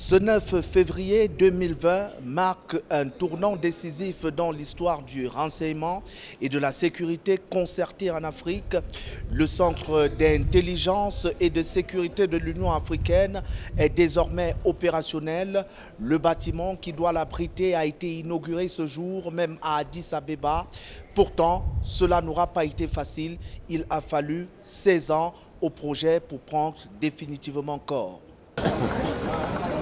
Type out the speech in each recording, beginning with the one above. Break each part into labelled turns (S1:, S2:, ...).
S1: Ce 9 février 2020 marque un tournant décisif dans l'histoire du renseignement et de la sécurité concertée en Afrique. Le Centre d'intelligence et de sécurité de l'Union africaine est désormais opérationnel. Le bâtiment qui doit l'abriter a été inauguré ce jour, même à Addis Abeba. Pourtant, cela n'aura pas été facile. Il a fallu 16 ans au projet pour prendre définitivement corps.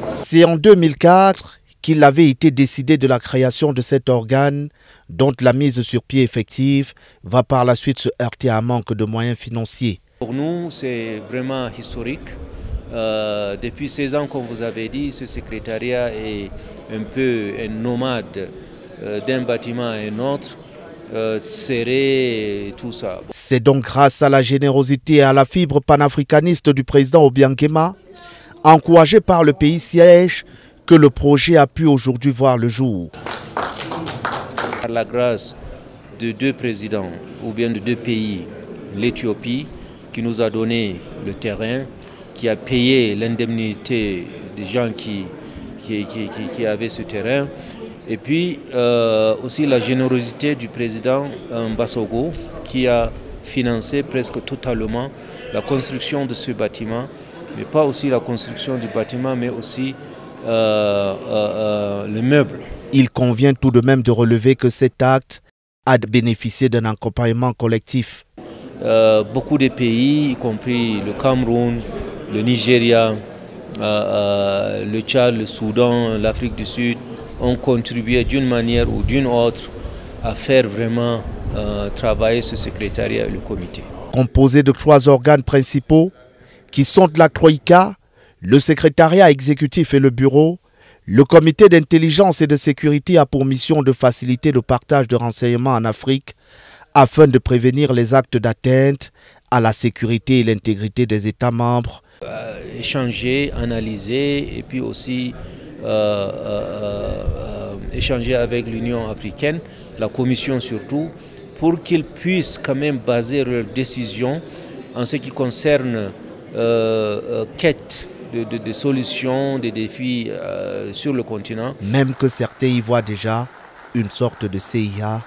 S1: C'est en 2004 qu'il avait été décidé de la création de cet organe dont la mise sur pied effective va par la suite se heurter à un manque de moyens financiers.
S2: Pour nous, c'est vraiment historique. Depuis 16 ans, comme vous avez dit, ce secrétariat est un peu un nomade d'un bâtiment à un autre. Tout ça.
S1: C'est donc grâce à la générosité et à la fibre panafricaniste du président Obiang Nguema, encouragé par le pays siège, que le projet a pu aujourd'hui voir le jour.
S2: Par la grâce de deux présidents ou bien de deux pays, l'Éthiopie qui nous a donné le terrain, qui a payé l'indemnité des gens qui avaient ce terrain, et puis aussi la générosité du président Mbasogo qui a financé presque totalement la construction de ce bâtiment, mais pas aussi la construction du bâtiment, mais aussi le meuble.
S1: Il convient tout de même de relever que cet acte a bénéficié d'un accompagnement collectif.
S2: Beaucoup de pays, y compris le Cameroun, le Nigeria, le Tchad, le Soudan, l'Afrique du Sud, ont contribué d'une manière ou d'une autre à faire vraiment travailler ce secrétariat et le comité.
S1: Composé de 3 organes principaux qui sont la Troïka, le secrétariat exécutif et le bureau, le comité d'intelligence et de sécurité a pour mission de faciliter le partage de renseignements en Afrique afin de prévenir les actes d'atteinte à la sécurité et l'intégrité des États membres.
S2: Échanger, analyser et puis aussi échanger avec l'Union africaine, la Commission surtout, pour qu'ils puissent quand même baser leurs décisions en ce qui concerne quête de solutions, des défis sur le continent.
S1: Même que certains y voient déjà une sorte de CIA